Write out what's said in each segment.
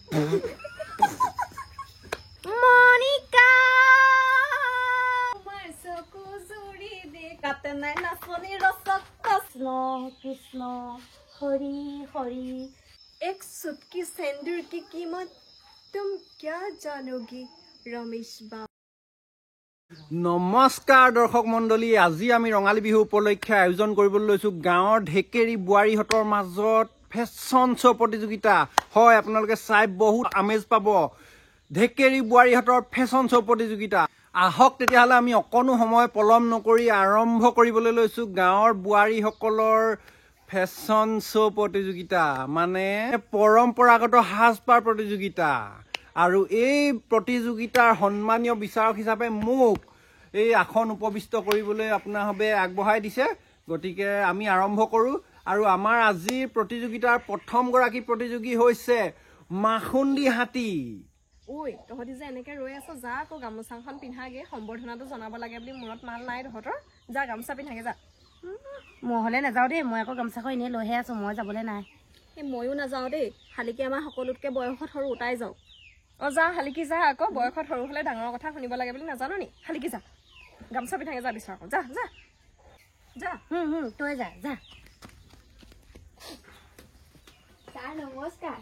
মনিকা তোমাৰ চকু জুৰি দে কাটে নাই নাচনি ৰসক কৃষ্ণ কৃষ্ণ হৰি হৰি एक चुटकी सेंदूर की कीमत तुम क्या जानोगी रमेश बा নমস্কাৰ দৰ্শক মণ্ডলী আজি আমি ৰঙালী বিহু উপলক্ষে আয়োজন কৰিবলৈ লৈছো গাঁৱৰ ঢেকেৰী বোৱাৰীহঁতৰ মাজত ফেশ্বন শ্ব' প্ৰতিযোগিতা হয় আপোনালোকে চাই বহুত আমেজ পাব ঢেকেৰী বোৱাৰীহঁতৰ ফেশ্বন শ্ব' প্ৰতিযোগিতা আহক তেতিয়াহ'লে আমি অকণো সময় পলম নকৰি আৰম্ভ কৰিবলৈ লৈছো গাঁৱৰ বোৱাৰীসকলৰ ফেশ্বন শ্ব' প্ৰতিযোগিতা মানে পৰম্পৰাগত সাজপাৰ প্ৰতিযোগিতা আৰু এই প্ৰতিযোগিতাৰ সন্মানীয় বিচাৰক হিচাপে মোক এই আসন উপবিষ্ট কৰিবলৈ আপোনাৰভাৱে আগবঢ়াই দিছে গতিকে আমি আৰম্ভ কৰোঁ আৰু আমাৰ আজিৰ প্ৰতিযোগিতাৰ প্ৰথমগৰাকী প্ৰতিযোগী হৈছে মাখুন্দি হাতী ওই তহঁতি যে এনেকে ৰৈ আছ যা আকৌ গামোচাখন পিন্ধাগে সম্বৰ্ধনাটো জনাব লাগে বুলি মূৰত মাল নাই তহঁতৰ যা গামোচা পিন্ধাগে যা মই হ'লে নাযাওঁ দেই মই আকৌ গামোচাখন এনেই লৈহে আছোঁ মই যাবলৈ নাই এই ময়ো নাযাওঁ দেই শালিকি আমাৰ সকলোতকৈ বয়সত সৰু উটাই যাওঁ অঁ যা শালিকি যা আকৌ বয়সত সৰু হ'লে ডাঙৰ কথা শুনিব লাগে বুলি নাজানো নি শালিকি যা গামোচা পিন্ধাগে যা বিচাৰ যা যা যা তই যা যা ছাৰ নমস্কাৰ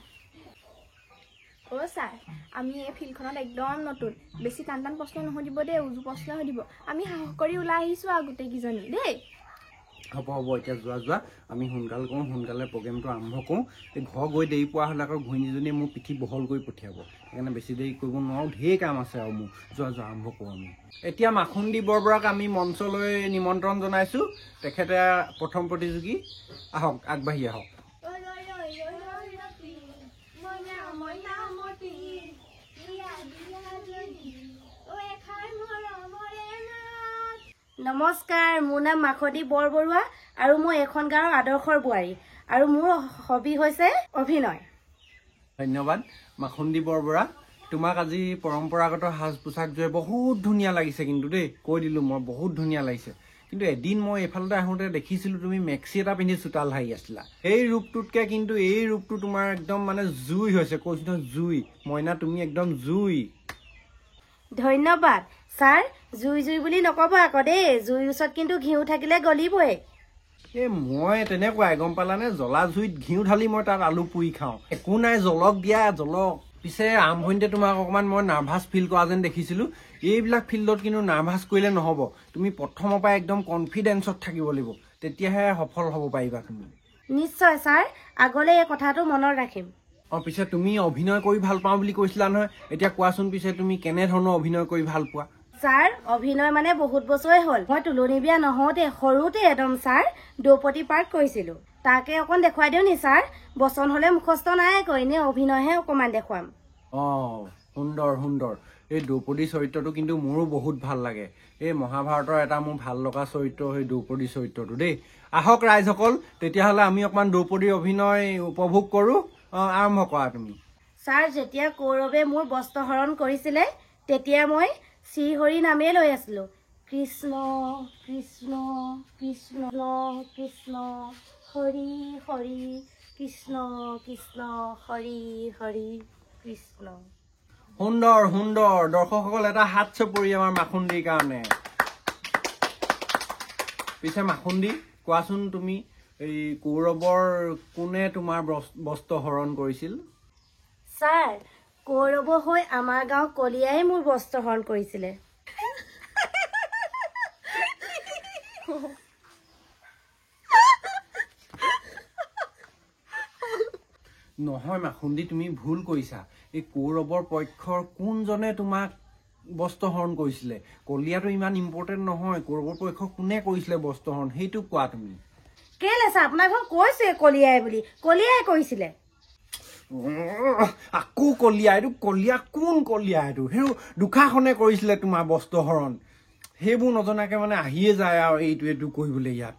অ' ছাৰ আমি এই ফিল্ডখনত একদম নতুন বেছি টান টান প্ৰশ্ন নুসুধিব দেই উজু প্ৰশ্ন সুধিব আমি সাহস কৰি ওলাই আহিছোঁ আৰু গোটেইকেইজনী দেই হ'ব হ'ব এতিয়া যোৱা আমি সোনকালে কৰোঁ সোনকালে প্ৰগ্ৰেমটো আৰম্ভ কৰোঁ এই ঘৰ গৈ দেৰি পোৱা হ'লে আকৌ ঘৈণীজনীয়ে মোৰ পিঠি বহল কৰি পঠিয়াব সেইকাৰণে বেছি দেৰি কৰিব নোৱাৰোঁ ঢেৰ কাম আছে আৰু মোৰ যোৱা আৰম্ভ কৰোঁ আমি এতিয়া মাখুন্দি বৰবৰাক আমি মঞ্চলৈ নিমন্ত্ৰণ জনাইছোঁ তেখেতে প্ৰথম প্ৰতিযোগী আহক আগবাঢ়ি আহক নমস্কাৰ মোৰ নাম মাখুন্দি বৰবৰুৱা আৰু মই এখন গাঁৱৰ আদৰ্শৰ বোৱাৰী আৰু মোৰ হবি হৈছে অভিনয় ধন্যবাদ মাখুন্দি বৰবৰা তোমাক আজি পৰম্পৰাগত সাজ পোছাকযোৰে বহুত ধুনীয়া লাগিছে কিন্তু দেই কৈ দিলোঁ মই বহুত ধুনীয়া লাগিছে কিন্তু এদিন মই এইফালতে আহোঁতে দেখিছিলোঁ তুমি মেক্সি এটা পিন্ধি চোতাল হাৰি আছিলা সেই ৰূপটোতকৈ কিন্তু এই ৰূপটো তোমাৰ একদম মানে জুই হৈছে কৈছোঁ নহয় জুই মইনা তুমি একদম জুই ধন্যবাদ ছাৰ জুই জুই বুলি নক'ব আকৌ দেই জুইৰ ওচৰত কিন্তু ঘিউ থাকিলে গলিবই এই মই তেনেকুৱাই গম পালানে জ্বলা জুইত ঘিউ ঢালি মই তাত আলু পুৰি খাওঁ একো নাই জলক দিয়া জলক পিছে আৰম্ভণিতে তোমাক অকণমান মই নাৰ্ভাছ ফিল কৰা যেন দেখিছিলোঁ এইবিলাক ফিল্ডত কিন্তু নাৰ্ভাছ কৰিলে নহ'ব তুমি প্ৰথমৰ পৰা একদম কনফিডেঞ্চত থাকিব লাগিব তেতিয়াহে সফল হ'ব পাৰিবা তুমি নিশ্চয় ছাৰ আগলৈ এই কথাটো মনত ৰাখিম অঁ পিছে তুমি অভিনয় কৰি ভাল পাওঁ বুলি কৈছিলা নহয় এতিয়া কোৱাচোন পিছে তুমি কেনেধৰণৰ অভিনয় কৰি ভাল পোৱা ছাৰ অভিনয় মানে বহুত বছৰে হ'ল মই তুলনি বিয়া নহওঁতে সৰুতে একদম ছাৰ দ্ৰৌপদী পাৰ্ট কৰিছিলোঁ তাকে অকণ দেখুৱাই দিওঁ নি ছাৰ বচন হ'লে মুখস্থ নাই আকৌ এনেই অভিনয়হে অকণমান দেখুৱাম অঁ সুন্দৰ এই দ্ৰৌপদী চৰিত্ৰটো কিন্তু মোৰো বহুত ভাল লাগে এই মহাভাৰতৰ এটা মোৰ ভাল লগা চৰিত্ৰ সেই দ্ৰৌপদী চৰিত্ৰটো দেই আহক ৰাইজসকল তেতিয়াহ'লে আমি অকণমান দ্ৰৌপদীৰ অভিনয় উপভোগ কৰোঁ আৰম্ভ কৰা তুমি ছাৰ যেতিয়া কৌৰৱে মোৰ বস্ত্ৰহৰণ কৰিছিলে তেতিয়া মই শ্ৰীহৰি নামেই লৈ আছিলোঁ কৃষ্ণ কৃষ্ণ কৃষ্ণ কৃষ্ণ হৰি হৰি কৃষ্ণ কৃষ্ণ হৰি হৰি কৃষ্ণ সুন্দৰ দৰ্শকসকল এটা হাত চপৰি আমাৰ মাখুন্দিৰ কাৰণে পিছে মাখুন্দি কোৱাচোন তুমি এই কৌৰৱৰ কোনে তোমাৰ বস্ত্ৰ হৰণ কৰিছিল ছাৰ কৌৰৱ হৈ আমাৰ গাঁও কলিয়াই মোৰ বস্ত্ৰহৰণ কৰিছিলে নহয় মাখুন্দি তুমি ভুল কৰিছা এই কৌৰৱৰ পক্ষৰ কোনজনে তোমাক বস্ত্ৰহৰণ কৰিছিলে কলিয়াটো ইমান ইম্পৰ্টেণ্ট নহয় কৌৰৱৰ পক্ষ কোনে কৰিছিলে বস্ত্ৰহৰণ সেইটো কোৱা তুমি কেলে ছাৰ আপোনাৰ ঘৰ কৈছে কলিয়াই বুলি কলিয়াই কৰিছিলে আকৌ কলিয়া এইটো কলিয়া কোন কলিয়া এইটো সেইটো দুখাখনে কৰিছিলে তোমাৰ বস্ত্ৰহৰণ সেইবোৰ নজনাকৈ মানে আহিয়ে যায় আৰু এইটো কৰিবলৈ ইয়াত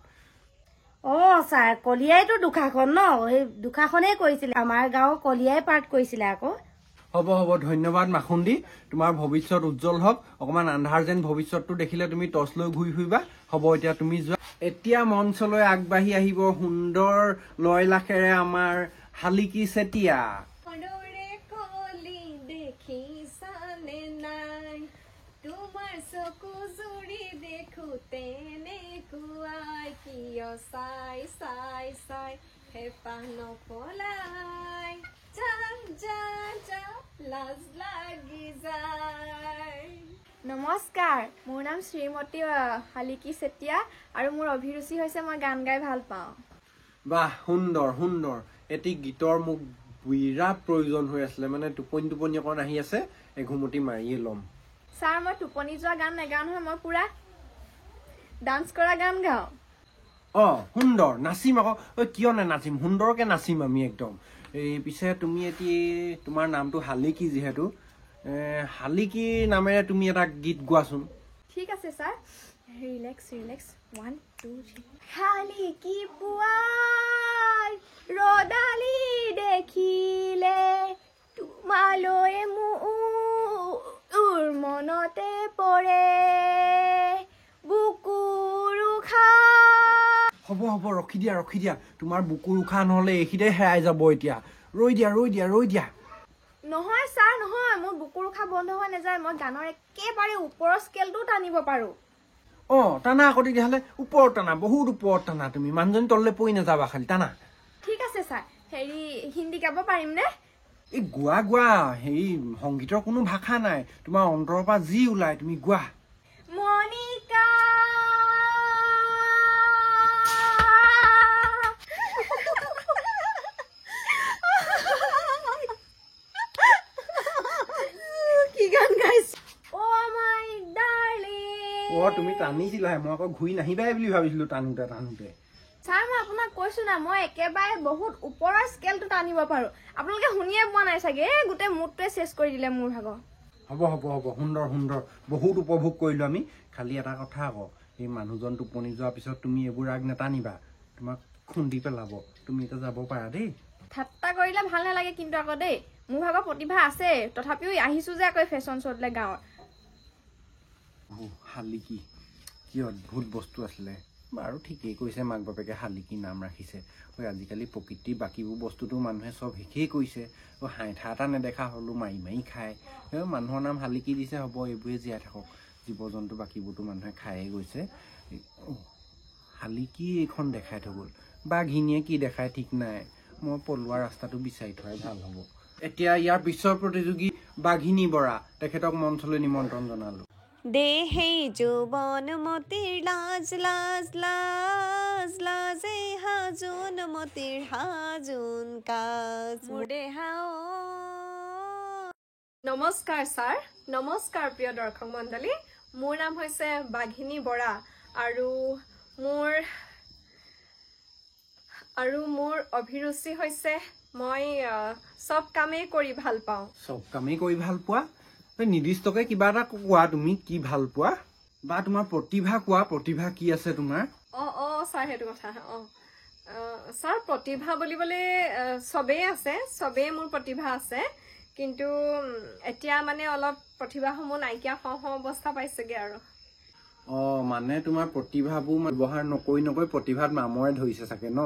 অঁ ছাৰ কলিয়াইতো দুখাখন ন সেই দুখাখনেই কৰিছিলে আমাৰ গাঁৱৰ কলিয়াই পাৰ্ট কৰিছিলে আকৌ হ'ব ধন্যবাদ মাখুন্দি তোমাৰ ভৱিষ্যত উজ্জ্বল হওক অকণমান আন্ধাৰ যেন ভৱিষ্যতটো দেখিলে তুমি টৰ্চ লৈ ঘূৰি ফুৰিবা হ'ব এতিয়া তুমি যোৱা এতিয়া মঞ্চলৈ আগবাঢ়ি আহিব সুন্দৰ লয় লাখেৰে আমাৰ শালিকি চেতিয়া চাই চাই চাই হেঁপাহ নপলাই যা যা যা লাজ লাগি যায়। নমস্কাৰ, মোৰ নাম শ্ৰীমতী শালিকী চেতিয়া আৰু মোৰ অভিৰুচি হৈছে মই গান গাই ভাল পাওঁ। বাহ, সুন্দৰ সুন্দৰ। এটি গীতৰ মোক বিৰাট প্ৰয়োজন হৈ আছিলে, মানে টোপনি অকণ আহি আছে, এঘুমতি মাৰিয়ে ল'ম। ছাৰ, মই টোপনি যোৱা গান নাগাওঁ নহয়, মই পুৰা ডান্স কৰা গান গাওঁ। সুন্দৰ, নাচিম আকৌ। কিয় নাচিম, সুন্দৰকে নাচিম আমি একদম। এই পিছে তুমি তোমাৰ নামটো শালিকী যিহেতু, শালিকী নামেৰে তুমি এটা গীত গোৱাচোন। ঠিক আছে ছাৰ, ৰিলেক্স 1 2 3। শালিকী পুৱাই ৰদালি দেখিলে তোমালৈ মোৰ মনতে পৰে বুকুৰ উশাহ। হ'ব ৰখি দিয়া। তোমাৰ বুকুৰ উশাহ নহ'লে এইখিতে হেৰাই যাব এতিয়া। ৰৈ দিয়া। নহয় ছাৰ, নহয়, মোৰ বুকুৰ উশাহ বন্ধ হৈ নাযায়। মই গানৰ একেবাৰে ওপৰৰ স্কেলটো টানিব পাৰো। টানা আকৌ, তেতিয়াহ'লে ওপৰত টানা, বহুত ওপৰত টানা। তুমি মানুহজনী তললৈ পৰি নাযাবা, খালি টানা। ঠিক আছে ছাৰ, হিন্দী গাব পাৰিম নে? এই গোৱা, সংগীতৰ কোনো ভাষা নাই, তোমাৰ অন্তৰৰ পৰা যি ওলাই তুমি গোৱা। মনিকা কি গান গাইছ? মাই ডাৰ্লিং। তুমি টানিছিলাহে, মই আকৌ ঘূৰি নাহিবাই বুলি ভাবিছিলো টানোতে। ছাৰ, মই আপোনাক কৈছো না, মই একেবাৰে বহুত ওপৰৰ স্কেলটো টানিব পাৰো। আপোনালোকে শুনিয়ে পোৱা নাই চাগে, গোটেই মুডটোৱে চেছ কৰি দিলে মোৰ ভাগৰ। হ'ব সুন্দৰ, বহুত উপভোগ কৰিলো আমি। খালি এটা কথা আকৌ, এই মানুহজন টোপনি যোৱাৰ পিছত তুমি এইবোৰ ৰাগ নেটানিবা, তোমাক খুন্দি পেলাব। তুমি এতিয়া যাব পাৰা দেই। ঠাট্টা কৰিলে ভাল নালাগে কিন্তু আকৌ দেই, মোৰ ভাগৰ প্ৰতিভা আছে, তথাপিও আহিছো যে আকৌ ফেশ্বন শ্ব'তলৈ গাঁৱৰ। শালিকী, কি অদ্ভুত বস্তু আছিলে। বাৰু ঠিকেই কৈছে, মাক বাপেকে শালিকী নাম ৰাখিছে। আজিকালি প্ৰকৃতিৰ বাকীবোৰ বস্তুটো মানুহে চব শেষেই কৰিছে। হাঁইঠা এটা নেদেখা হ'লো মাৰি খায়। মানুহৰ নাম শালিকী দিছে, হ'ব, এইবোৰে জীয়াই থাকক। জীৱ জন্তু বাকীবোৰতো মানুহে খায়েই গৈছে। শালিকী এইখন দেখাই থৈ গ'ল, বাঘিনীয়ে কি দেখাই ঠিক নাই। মই পলোৱা ৰাস্তাটো বিচাৰি থোৱাই ভাল হ'ব। এতিয়া ইয়াৰ পিছৰ প্ৰতিযোগী বাঘিনী বৰা, তেখেতক মঞ্চলৈ নিমন্ত্ৰণ জনালো। দেহেই যৌৱন মতিৰ লাজ লাজ লাজ লাজে হাজোন মতিৰ হাজোন কাজ মোৰ দেহা। নমস্কাৰ ছাৰ, নমস্কাৰ প্ৰিয় দৰ্শক মণ্ডলী। মোৰ নাম হৈছে বাঘিনী বৰা আৰু মোৰ অভিৰুচি হৈছে মই চব কামেই কৰি ভাল পাওঁ। চব কামেই কৰি ভাল পোৱা? নিৰ্দিষ্টকে কিবা এটা কোৱা, তুমি কি ভাল পোৱা, বা তোমাৰ প্ৰতিভা কোৱা। প্ৰতিভা কি আছে তোমাৰ? ছাৰ, সেইটো কথা। ছাৰ, প্ৰতিভা বুলিবলৈ চবেই আছে, চবেই মোৰ প্ৰতিভা আছে, কিন্তু এতিয়া মানে অলপ প্ৰতিভাসমূহ নাইকিয়া হওঁ অৱস্থা পাইছেগে আৰু। মানে তোমাৰ প্ৰতিভাবোৰ ব্যৱহাৰ নকৰি প্ৰতিভাত মামৰে ধৰিছে চাগে ন?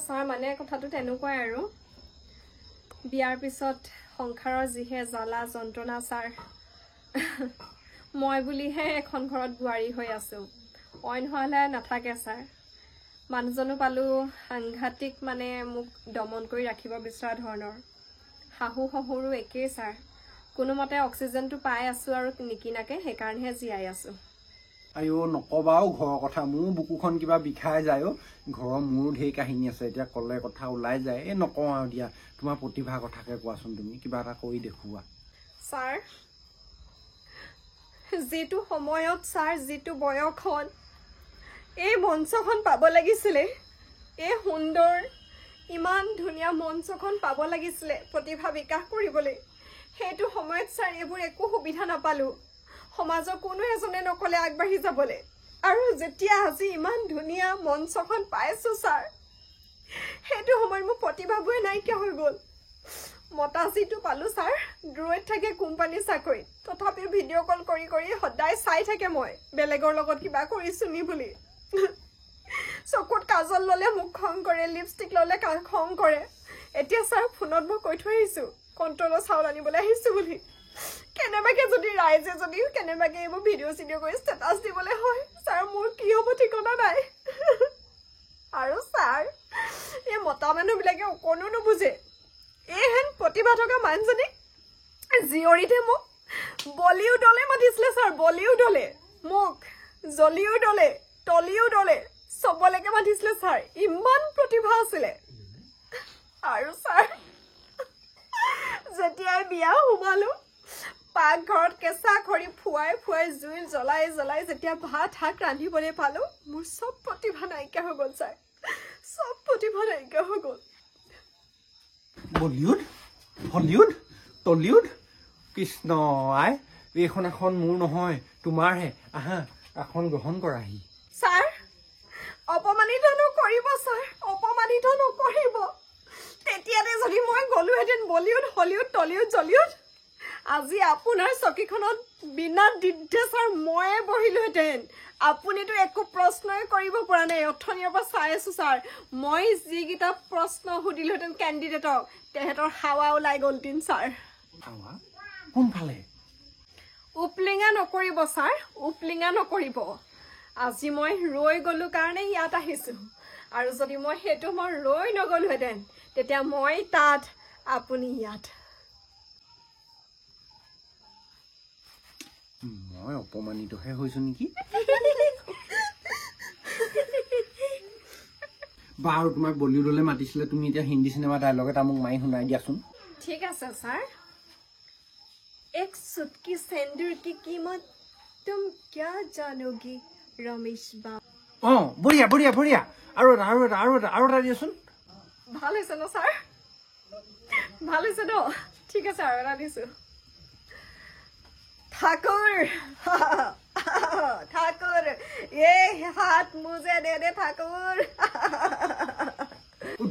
ছাৰ, মানে কথাটো তেনেকুৱাই আৰু। বিয়াৰ পিছত সংসাৰৰ যিহে জ্বালা যন্ত্ৰণা ছাৰ, মই বুলিহে এখন ঘৰত বোৱাৰী হৈ আছো, অইন হোৱালে নাথাকে ছাৰ। মানুহজনো পালোঁ সাংঘাতিক, মানে মোক দমন কৰি ৰাখিব বিচৰা ধৰণৰ। শাহু শহুৰো একেই ছাৰ, কোনোমতে অক্সিজেনটো পাই আছো আৰু নিকিনাকে, সেইকাৰণেহে জীয়াই আছো। নকবাও ঘৰৰ কথা, মোৰ বুকুখন কিবা বিষাই যায়। ঘৰৰ মোৰো ঢেৰ কাহিনী আছে, এতিয়া ক'লে কথা ওলাই যায়। নকওঁ আৰু দিয়া, তোমাৰ প্ৰতিভাৰ কথাকে কোৱাচোন, তুমি কিবা এটা কৰি দেখুওৱা। ছাৰ, যিটো সময়ত ছাৰ, যিটো বয়সত এই মঞ্চখন পাব লাগিছিলে, এই সুন্দৰ ইমান ধুনীয়া মঞ্চখন পাব লাগিছিলে প্ৰতিভা বিকাশ কৰিবলৈ, সেইটো সময়ত ছাৰ এইবোৰ একো সুবিধা নাপালোঁ। সমাজৰ কোনো এজনে নকলে আগবাঢ়ি যাবলৈ, আৰু যেতিয়া আজি ইমান ধুনীয়া মঞ্চখন পাইছো ছাৰ, সেইটো সময়ত মোৰ প্ৰতিভাবোৰে নাইকিয়া হৈ গ'ল। মতা যিটো পালো ছাৰ, দূৰৈত থাকে কোম্পানী চাকৰিত, তথাপিও ভিডিঅ' কল কৰি সদায় চাই থাকে মই বেলেগৰ লগত কিবা কৰিছো নি বুলি। চকুত কাজল ললে মোক খং কৰে, লিপষ্টিক ললে খং কৰে। এতিয়া ছাৰ, ফোনত মই কৈ থৈ আহিছো কণ্ট্ৰলৰ চাউল আনিবলৈ আহিছো বুলি, কেনেবাকে যদি ৰাইজে যদি কেনেবাকে এইবোৰ ভিডিঅ' কৰি ষ্টেটাছ দিবলৈ হয় ছাৰ মোৰ কি হ'ব ঠিকনা নাই আৰু ছাৰ এই মতা মানুহবিলাকে অকণো নুবুজে এইহেন প্ৰতিভা থকা মানুহজনীক জীয়ৰীতে মোক বলিউডলৈ মাতিছিলে ছাৰ বলিউডলৈ মোক জলিউডলৈ টলিউডলৈ চবলৈকে মাতিছিলে ছাৰ ইমান প্ৰতিভা আছিলে আৰু ছাৰ যেতিয়াই বিয়া সোমালো পাকঘৰত কেঁচা খৰি ফুৱাই জুই জ্বলাই যেতিয়া ভাত শাক ৰান্ধিবলৈ পালো মোৰ চব প্ৰতিভা নাইকিয়া হৈ গ'ল ছাৰ চব প্ৰতিভা নাইকিয়া হৈ গ'ল বলিউড হলিউড টলিউড কৃষ্ণ আই এইখন এখন মোৰ নহয় তোমাৰহে আহা এখন গ্ৰহণ কৰাহি ছাৰ অপমানিত নকৰিব ছাৰ অপমানিত নকৰিব তেতিয়াতে যদি মই গ'লোহেঁতেন বলিউড হলিউড টলিউড জলিউড আজি আপোনাৰ চকীখনত বিনা দ্বিধে ছাৰ ময়ে বহিলোহেঁতেন আপুনিতো একো প্ৰশ্নই কৰিব পৰা নাই অথনিৰ পৰা চাই আছো ছাৰ মই যিকেইটা প্ৰশ্ন সুধিলোহেঁতেন কেণ্ডিডেটক তেহেঁতৰ হাৱা ওলাই গ'লহেঁতেন ছাৰ কোনফালে উপলিঙা নকৰিব ছাৰ উপলিঙা নকৰিব আজি মই ৰৈ গ'লো কাৰণে ইয়াত আহিছো আৰু যদি মই ৰৈ নগ'লোহেঁতেন তেতিয়া মই তাত আপুনি ইয়াত মই অপমানিতহে হৈছো নেকি বাৰু তোমাক বলিউডলৈ মাতিছিলে তুমি এতিয়া হিন্দী চিনেমা ডাইলগ এটা মোক মাৰি শুনাই দিয়াচোন ঠিক আছে ছাৰ এক চুটকি সেন্দুৰ কি कीमत तुम क्या जानोगी ৰমেশ বাবু অঁ বঢ়িয়া বঢ়িয়া বঢ়িয়া আৰু এটা দিয়াচোন ভাল হৈছে ন ছাৰ ভাল হৈছে ন ঠিক আছে আৰু এটা দিছো ঠাকুৰ ঠাকুৰ এই হাত মুজে দে ঠাকুৰ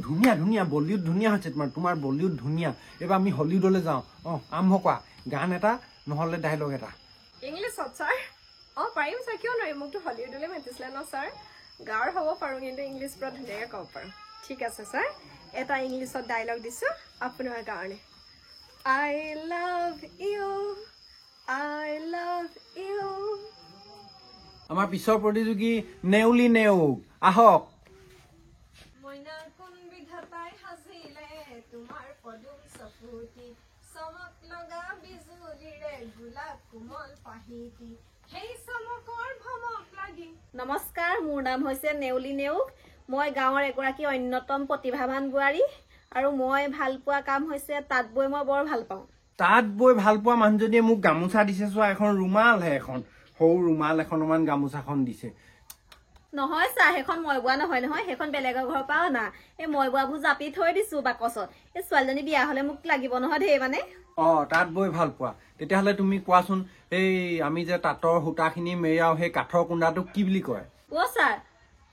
ধুনীয়া ধুনীয়া বলিউড ধুনীয়া হৈছে তোমাৰ বলিউড ধুনীয়া এইবাৰ আমি হলিউডলৈ যাওঁ অঁ আৰম্ভ কৰা গান এটা নহ'লে ডাইলগ এটা ইংলিছত ছাৰ অঁ পাৰিম ছাৰ কিয় নোৱাৰিম মোকতো হলিউডলৈ মাতিছিলে ন ছাৰ গাঁৱৰ হ'ব পাৰোঁ কিন্তু ইংলিছ পুৰা ধুনীয়াকৈ ক'ব পাৰোঁ ঠিক আছে ছাৰ এটা ইংলিছত ডাইলগ দিছোঁ আপোনাৰ কাৰণে আই লাভ ইউ আমাৰ পিছৰ প্ৰতিযোগী নেউলি নেউগ আহক মইনা কোন বিধাতাই সাজিলে তোমাৰ পদুম চকুতি চমক লগা বিজুলীৰে গোলাপ কোমল পাহিতি সেই চমকৰ ভমক লাগি নমস্কাৰ মোৰ নাম হৈছে নেউলি নেউগ মই গাঁৱৰ এগৰাকী অন্যতম প্ৰতিভাৱান বোৱাৰী আৰু মই ভাল পোৱা কাম হৈছে তাঁত বৈ মই বৰ ভাল পাওঁ তাঁত বৈ ভাল পোৱা মানুহজনীয়ে মোক গামোচা দিছে চোৱা এখন ৰুমালহে এখন সৰু ৰুমাল এখনমান গামোচাখন দিছে নহয় ছাৰ সেইখন মই বোৱা নহয় সেইখন বেলেগৰ ঘৰৰ পৰা অনা এই মই বোৱাবোৰ জাপি থৈ দিছো বাকচত এই ছোৱালীজনী বিয়া হলে মোক লাগিব নহয় ধেৰ মানে অঁ তাঁত বৈ ভাল পোৱা তেতিয়াহ'লে তুমি কোৱাচোন এই আমি যে তাঁতৰ সূতাখিনি মেৰিয়াও সেই কাঠৰ কুণ্ডাটোক কি বুলি কয় অ' ছাৰ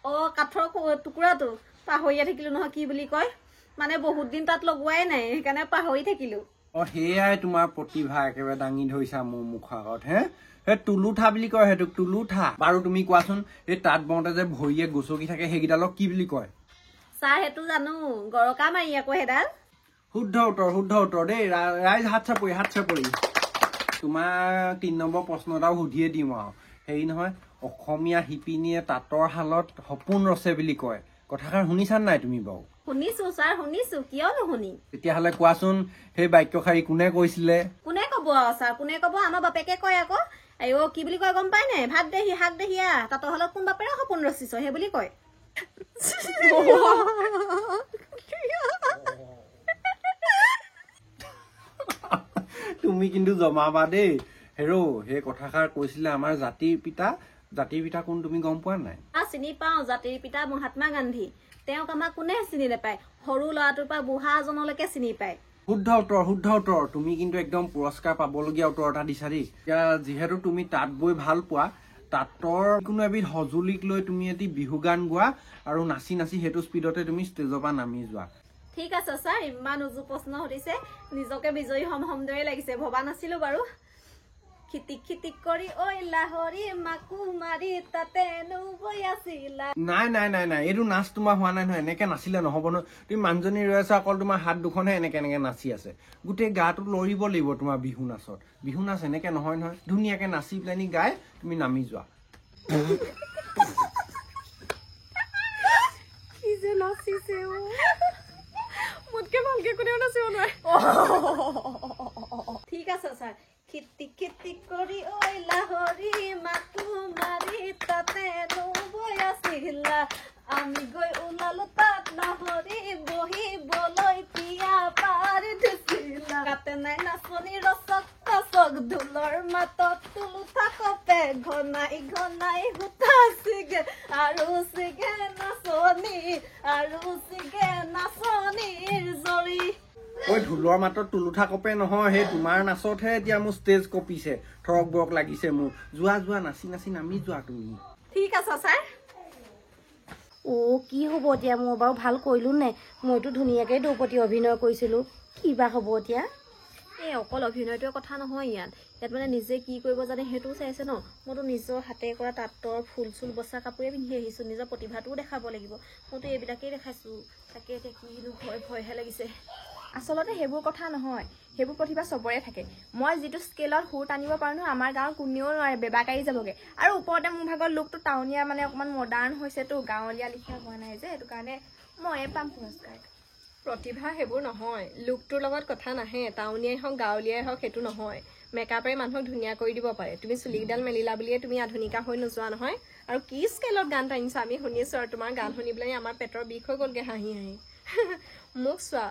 অ' কাঠৰ টুকুৰাটো পাহৰিয়ে থাকিলো নহয় কি বুলি কয় মানে বহুত দিন তাত লগোৱাই নাই সেইকাৰণে পাহৰি থাকিলো অঁ সেয়াই তোমাৰ প্ৰতিভা একেবাৰে দাঙি ধৰিছা মোৰ মুখৰ আগত হে সেই তুলুঠা বুলি কয় সেইটোক তুলুঠা বাৰু তুমি কোৱাচোন এই তাঁত বওঁতে যে ভৰিয়ে গচকি থাকে সেইকেইডালক কি বুলি কয় ছাৰ সেইটো জানো গৰকা মাৰি আকৌ সেইডাল শুদ্ধ উত্তৰ দেই ৰাইজ হাত চাপৰি তোমাৰ ৩ নম্বৰ প্ৰশ্ন এটাও সুধিয়ে দিম আৰু হেৰি নহয় অসমীয়া শিপিনীয়ে তাঁতৰ শালত সপোন ৰচে বুলি কয় কথাষাৰ শুনিছা নাই তুমি বাৰু শুনিছো ছাৰ শুনিছো কিয় নুশুনি তেতিয়াহ'লে কোৱাচোন সেই বাক্যশাৰী কোনে কৈছিলে কোনে কব ছাৰ কোনে কব আমাৰ বাপেকে কয় আকৌ আই কি বুলি কয় গম পাই নাই ভাত দেহি শাক দেহিয়া তাঁতৰ শালত কোন বাপেৰে সপোন ৰচিছ সেই বুলি কয় তুমি কিন্তু জমাবা দেই হেৰো সেই কথাষাৰ কৈছিলে আমাৰ জাতিৰ পিতা কোন তুমি গম পোৱা নাই চিনি পাওঁ জাতিৰ পিতা মহাত্মা গান্ধী তেওঁক আমাক কোনে চিনি নাপায় সৰু ল'ৰাটোৰ পৰা বুঢ়া এজনলৈকে চিনি পায় শুদ্ধ উত্তৰ তুমি কিন্তু একদম পুৰস্কাৰ পাবলগীয়া উত্তৰ এটা দিছা দেই এতিয়া যিহেতু তুমি তাঁত বৈ ভাল পোৱা তাঁতৰ কোনো এবিধ সঁজুলিক লৈ তুমি এটি বিহু গান গোৱা আৰু নাচি সেইটো স্পীডতে তুমি ষ্টেজৰ পৰা নামি যোৱা ঠিক আছে ছাৰ ইমান উজু প্ৰশ্ন সুধিছে নিজকে বিজয়ী হম দৰে লাগিছে ভবা নাছিলো বাৰু খিটিক খিটিক কৰি ঐ লাহৰি মাকো মাৰি তাতে নবৈ আছিলা। নাই নাই নাই নাই এইটো নাচ তোমাৰ হোৱা নাই নহয় এনেকে নাচিলে নহ'ব নহয় তুমি মানুহজনী ৰৈ আছা অকল তোমাৰ হাত দুখনহে এনেকে এনেকে নাচি আছে গোটেই গাটো লৰিব লাগিব তোমাৰ বিহু নাচত বিহু নাচ এনেকে নহয় নহয় ধুনীয়াকে নাচি পেলানি গাই তুমি নামি যোৱা কি যে নাচিছে মোতকে ভালকে কোনেও নাচিব নোৱাৰে ঠিক আছে ছাৰ খিটিক খিটিক কৰি ঐ লাহৰি মাকো মাৰি তাতে নবৈ আছিলা আমি গৈ ওলালো তাত লাহৰি বহিবলৈ পিয়া পাৰি দিছিলা কাতে নাই নাচনি ৰচক টচক ঢোলৰ মাতত তুলুঠা কপে ঘনাই ঘনাই হুতা চিগে আৰু চিগে নাচনীৰ জৰি ঐ ঢোলৰ মাতত তুলুঠা কপে নহয় সেই তোমাৰ নাচতহে এতিয়া মোৰ ষ্টেজ কপিছে থৰক বৰক লাগিছে মোৰ যোৱা যোৱা নাচি নাচি নামি যোৱা তুমি ঠিক আছে ছাৰ কি হ'ব এতিয়া মই বাৰু ভাল কৰিলো নে মইতো ধুনীয়াকৈ দ্ৰৌপদী অভিনয় কৰিছিলোঁ কিবা হ'ব এতিয়া এই অকল অভিনয়টোৰ কথা নহয় ইয়াত মানে নিজে কি কৰিব জানে সেইটোও চাইছে ন মইতো নিজৰ হাতে কৰা তাঁতৰ ফুল চুল বচা কাপোৰে পিন্ধি আহিছোঁ নিজৰ প্ৰতিভাটোও দেখাব লাগিব মইতো এইবিলাকেই দেখাইছোঁ তাকে এতিয়া কিনো ভয়হে লাগিছে আচলতে সেইবোৰ কথা নহয় সেইবোৰ প্ৰতিভা চবৰে থাকে মই যিটো স্কেলত সুৰ টানিব পাৰোঁ নহয় আমাৰ গাঁৱৰ কোনেও নোৱাৰে বেবাকাৰি যাবগৈ আৰু ওপৰতে মোৰ ভাগৰ লুকটো টাউনীয়া মানে অকণমান মডাৰ্ণ হৈছেতো গাঁৱলীয়া লিখীয়া হোৱা নাই যে সেইটো কাৰণে ময়ে পাম পুৰস্কাৰ প্ৰতিভা সেইবোৰ নহয় লুকটোৰ লগত কথা নাহে টাউনীয়াই হওক গাঁৱলীয়াই হওক সেইটো নহয় মেকআপে মানুহক ধুনীয়া কৰি দিব পাৰে তুমি চুলিকেইডাল মেলিলা বুলিয়ে তুমি আধুনিকা হৈ নোযোৱা নহয় আৰু কি স্কেলত গান টানিছা আমি শুনিছোঁ আৰু তোমাৰ গান শুনি পেলাই আমাৰ পেটৰ বিষ হৈ গ'লগৈ হাঁহি হাঁহি মোক চোৱা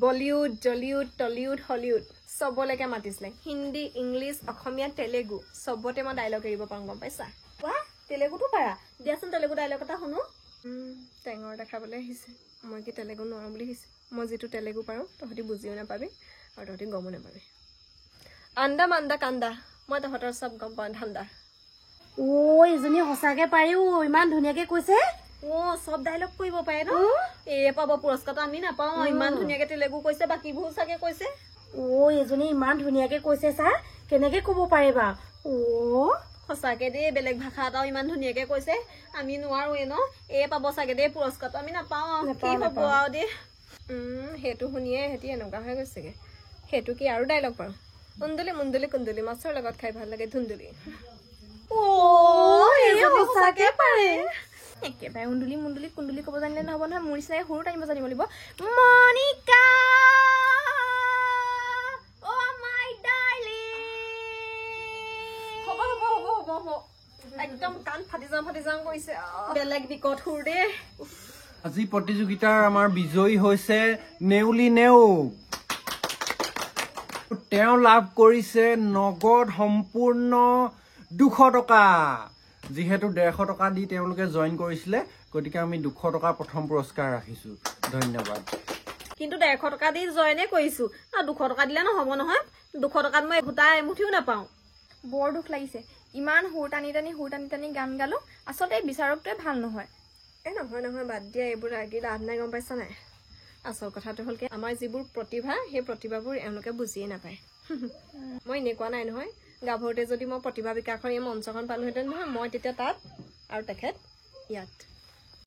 বলিউড জলিউড টলিউড হলিউড চবলৈকে মাতিছিলে হিন্দী ইংলিছ অসমীয়া তেলেগু চবতে মই ডাইলগ এৰিব পাৰোঁ গম পাইছা বাহ তেলেগুটো পাৰা দিয়াচোন তেলেগু ডাইলগ এটা শুনো টেঙৰ দেখাবলৈ আহিছে মই কি তেলেগু নোৱাৰোঁ বুলি আহিছে মই যিটো তেলেগু পাৰোঁ তহঁতি বুজিও নাপাবি আৰু তহঁতি গমো নাপাবি আন্দা মান্দা কান্দা মই তহঁতৰ চব গম পাওঁ ধান্দা এজনী সঁচাকে পাৰিও ইমান ধুনীয়াকে কৈছে চব ডাইলগ কৰিব পাৰে ন এয়ে পাব পুৰস্কাৰটো আমি নাপাওঁ ইমান ধুনীয়াকে তেলেগু কৈছে বাকীবোৰ চাগে কৈছে এজনী ইমান ধুনীয়াকে কৈছে ছাৰ কেনেকে ক'ব পাৰে বা সঁচাকে দেই বেলেগ ভাষা এটাও ইমান ধুনীয়াকে কৈছে আমি নোৱাৰোৱে ন এয়ে পাব চাগে দেই পুৰস্কাৰটো আমি নাপাওঁ কি হ'ব আৰু দেই সেইটো শুনিয়ে সিহঁতি এনেকুৱা হৈ গৈছেগে সেইটো কি আৰু ডাইলগ পাৰোঁ কুন্দুলি মুন্দুলি কুন্দুলি মাছৰ লগত খাই ভাল লাগে ধুন্দুলি সঁচাকে পাৰে একেবাৰে উন্দুলি মুন্দুলি কুন্দুলি ক'ব জানিলে নহ'ব নহয় মোৰ নিচিনাই সুৰ টানিব জানিব লাগিব মনিকা একদম কাণ ফাটি যাওঁ কৰিছে বেলেগ দিকত সুৰ দেই আজি প্ৰতিযোগিতাৰ আমাৰ বিজয়ী হৈছে নেউলি নেওগ তেওঁ লাভ কৰিছে নগদ সম্পূৰ্ণ 200 টকা যিহেতু 150 টকা দি তেওঁলোকে জইন কৰিছিলে গতিকে আমি 200 টকা প্ৰথম পুৰস্কাৰ ৰাখিছোঁ ধন্যবাদ কিন্তু 150 টকা দি জইনে কৰিছোঁ 200 টকা দিলে নহ'ব নহয় 200 টকাত মই গোটা এমুঠিও নাপাওঁ বৰ দুখ লাগিছে ইমান সুৰ টানি টানি গান গালো আচলতে বিচাৰকটোৱে ভাল নহয় নহয় বাদ দিয়া এইবোৰ লাগি লাভ নাই গম পাইছা নাই আচল কথাটো হ'ল কি আমাৰ যিবোৰ প্ৰতিভা সেই প্ৰতিভাবোৰ এওঁলোকে বুজিয়ে নাপায় মই এনেকুৱা নাই নহয় গাভৰুতে যদি মই প্ৰতিভা বিকাশৰ এই মঞ্চখন পালোহেঁতেন নহয় মই তেতিয়া তাত আৰু তেখেত ইয়াত